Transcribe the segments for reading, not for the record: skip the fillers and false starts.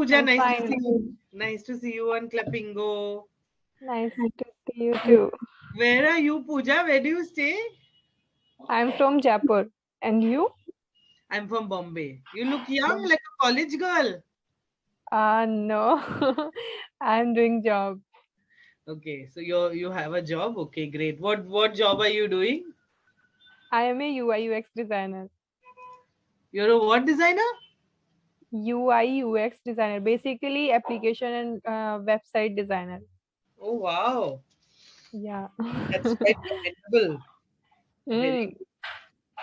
Pooja, I'm nice to fine. see you. Nice to see you on Clapingo. Nice to see you too. Where are you, Pooja? Where do you stay? I'm from Jaipur. And you? I'm from Bombay. You look young, like a college girl. No. I'm doing job. Okay, so you have a job. Okay, great. What job are you doing? I am a UI UX designer. You're a what designer? UI UX designer, basically application and website designer. Oh wow, Yeah. that's quite commendable. Very Mm. good.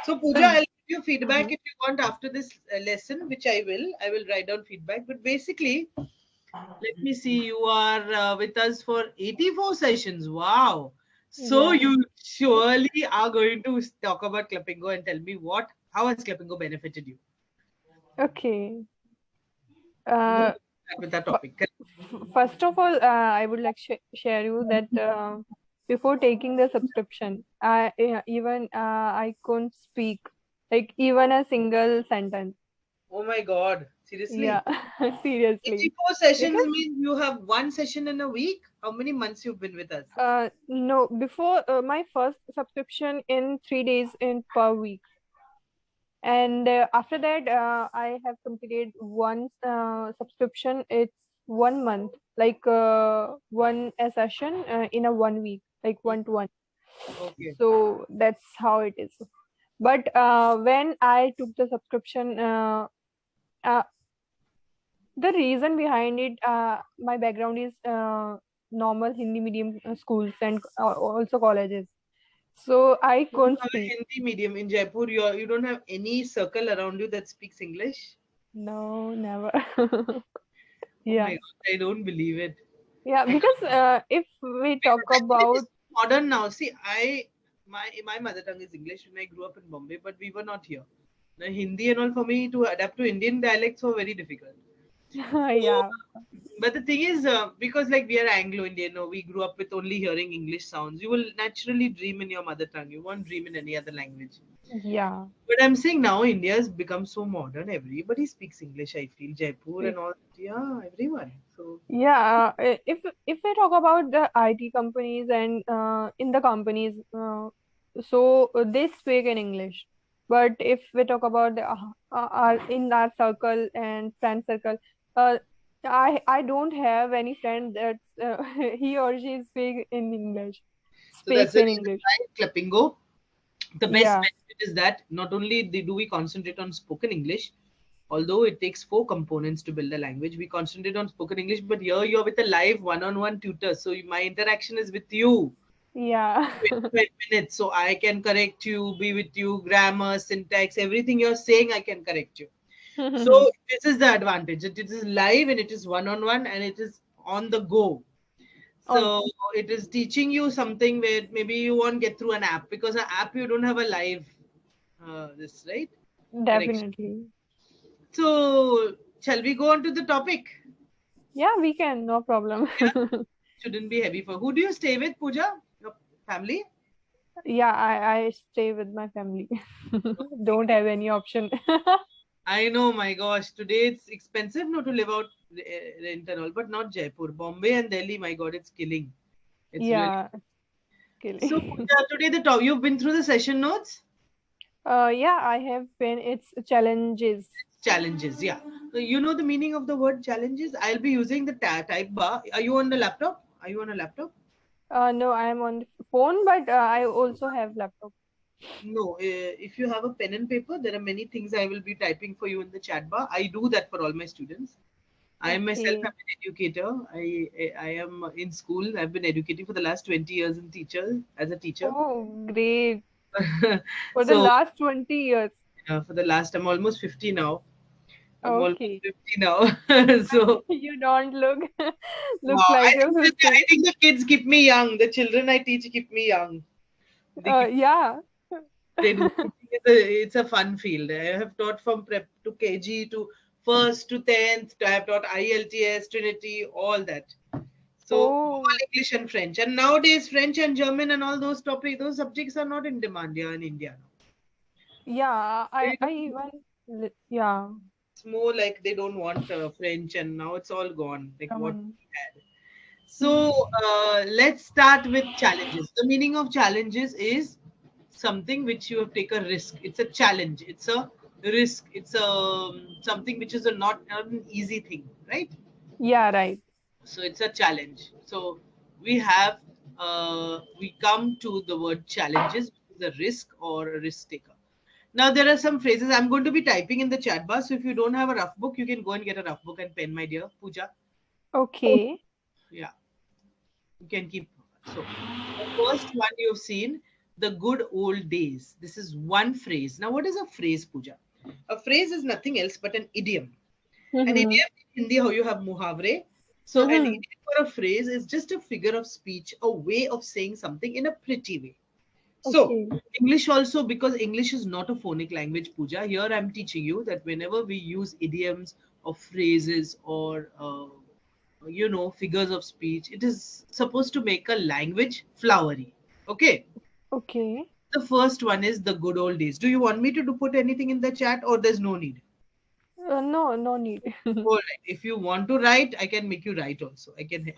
So Pooja, I'll give you feedback Mhm. if you want after this lesson, which I will. I will write down feedback. But basically, let me see. You are with us for 84 sessions. Wow. So Yeah. you surely are going to talk about Clapingo and tell me how has Clapingo benefited you? Okay. Let's Uh, start with that f- topic. First of all, I would like share you that before taking the subscription, I couldn't speak like even a single sentence. Oh my God. Yeah, Seriously? seriously. 84 sessions Because means you have one session in a week? How many months you've been with us? no, before my first subscription in 3 days in per week, and after that I have completed one subscription. It's 1 month, like one a session in a 1 week, like Hmm. 1 to 1. Okay. So that's how it is. But when I took the subscription, uh, the reason behind it, my background is normal Hindi medium schools and also colleges. So I You couldn't have a speak. Hindi medium in Jaipur. You don't have any circle around you that speaks English? No, never. Oh my Yeah. God, I don't believe it. Yeah, because if we talk I think it is about, modern now. See, my mother tongue is English when I grew up in Bombay, but we were not here. Now Hindi and all for me to adapt to Indian dialects were very difficult. So, yeah, but the thing is, because like we are Anglo-Indian, no, we grew up with only hearing English sounds. You will naturally dream in your mother tongue. You won't dream in any other language. yeah, But I'm saying now India has become so modern. Everybody speaks English. I feel Jaipur and we- all. Yeah, everyone. So yeah. If we talk about the IT companies and in the companies, they speak in English. But if we talk about our in our circle and friend circle, uh, I don't have any friend that he or she so that's speaks the in reason English. why Clapingo. The best Yeah, benefit is that not only do we concentrate on spoken English, although it takes four components to build a language, we concentrate on spoken English. But here you're with a live one-on-one tutor, so my interaction is with you. yeah. 25 minutes, so I can correct you, be with you, grammar, syntax, everything you're saying, I can correct you. So this is the advantage. It is live and it is one-on-one and it is on the go. On So it is teaching you something where maybe you won't get through an app because an app you don't have a live this right correction. Definitely. So shall we go on to the topic? Yeah, we can, no problem. Yeah, shouldn't be heavy for. Who do you stay with, Pooja? Your family? Yeah, I stay with my family. Don't have any option. I know, my gosh. Today it's expensive not to live out rent and all, but not Jaipur. Bombay and Delhi, my God, it's killing. It's really. Yeah, So, killing. Pooja, today the top, you've been through the session notes? Yeah, I have been. It's challenges. Challenges, yeah. So, you know the meaning of the word challenges? I'll be using the type bar. Are you on the laptop? Are you on a laptop? No, I am on the phone, but I also have laptop. No. If you have a pen and paper, there are many things I will be typing for you in the chat bar. I do that for all my students. I myself am Okay. an educator. I am in school. I've been educating for the last 20 years in teacher as a teacher. Oh, great. For the So last 20 years. for the last, I'm almost 50 now. I'm almost Okay. 50 now. So You don't look looks wow, like you're I 50. think the kids keep me young. The children I teach keep me young. They keep Yeah. they do. It's a fun field. I have taught from prep to KG to first to 10th. I have taught IELTS, Trinity, all that. So all Oh, English and French. And nowadays French and German and all those topics, those subjects are not in demand here in India now. yeah. They I don't- even yeah. It's more like they don't want French, and now it's all gone. Like what Raman. we had. So let's start with challenges. The meaning of challenges is something which you have taken a risk. It's a challenge. It's a risk. It's a something which is a not an easy thing, right? Yeah, right. So it's a challenge. So we have we come to the word challenges, which is a risk or a risk taker. Now there are some phrases I'm going to be typing in the chat bar. So if you don't have a rough book, you can go and get a rough book and pen, my dear Pooja. Okay. Yeah, you can keep. So the first one you've seen, the good old days. This is one phrase. Now, what is a phrase, Pooja? A phrase is nothing else but an idiom. An Mm-hmm. idiom in Hindi, how you have muhavre. So an Mm-hmm. idiom or a phrase is just a figure of speech, a way of saying something in a pretty way. So Okay. English also, because English is not a phonic language, Pooja. Here I'm teaching you that whenever we use idioms or phrases or figures of speech, it is supposed to make a language flowery. Okay. Okay. The first one is the good old days. Do you want me to put anything in the chat, or there's no need? No, no need. All right. If you want to write, I can make you write also. I can.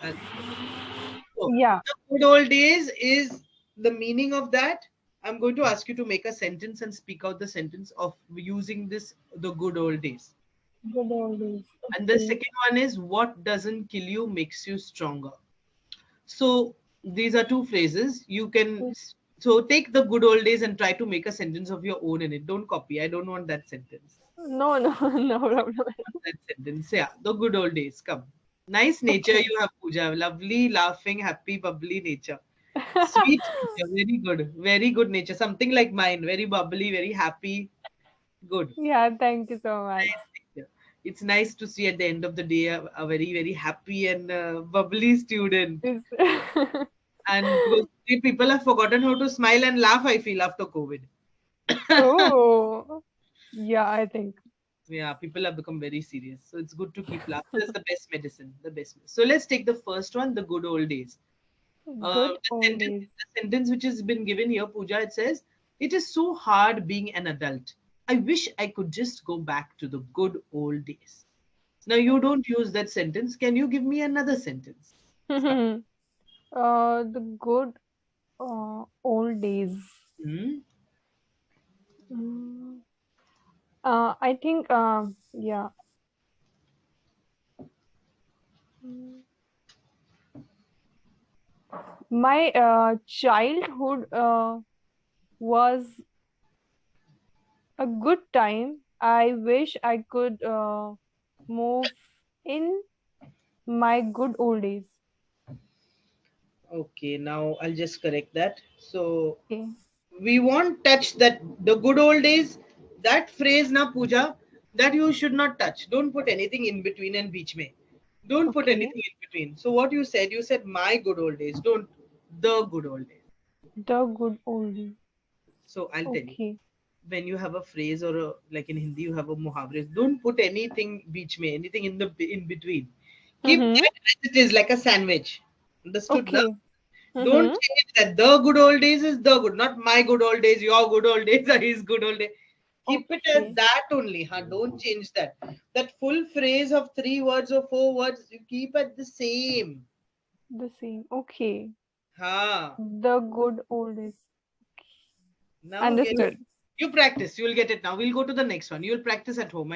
So Yeah. the good old days is the meaning of that. I'm going to ask you to make a sentence and speak out the sentence of using this the good old days. Good old days. And the Okay. second one is what doesn't kill you makes you stronger. So these are two phrases. You can so take the good old days and try to make a sentence of your own in it. Don't copy. I don't want that sentence. No, no, no problem. That sentence. Yeah, the good old days. Come. Nice nature Okay. you have, Pooja. Lovely, laughing, happy, bubbly nature. Sweet nature. Very good. Very good nature. Something like mine. Very bubbly, very happy. Good. Yeah, thank you so much. Nice nature. It's nice to see at the end of the day a very, very happy and bubbly student. Is And because people have forgotten how to smile and laugh, I feel, after COVID. Oh, yeah, I think. Yeah, people have become very serious. So it's good to keep laughter is the best medicine. The best. So let's take the first one, the good old days. Good old Sentence, days. the sentence which has been given here, Pooja, it says, "It is so hard being an adult. I wish I could just go back to the good old days." Now you don't use that sentence. Can you give me another sentence? The good old days. Hmm? Mm, I think, yeah. Mm, My childhood was a good time. I wish I could move in my good old days. Okay, now I'll just correct that. So Okay. we won't touch that the good old days. That phrase na Pooja, that you should not touch. Don't put anything in between and beach mein. Don't put Okay. anything in between. So what you said my good old days. Don't the good old days. The good old days. So I'll tell you. Okay. When you have a phrase or a, like in Hindi you have a muhavre, don't put anything beach mein, anything in the in between. Keep Mm-hmm. that as it is like a sandwich. Understood now? Okay. Don't Mm-hmm. change that. The good old days is the good, not my good old days, your good old days are his good old days. Keep it as Okay. that only, huh? Don't change that. That full phrase of 3 words or 4 words, you keep at the same. The same. Okay. Huh. The good old days. Now get Understood. you practice. You'll get it now. We'll go to the next one. You'll practice at home.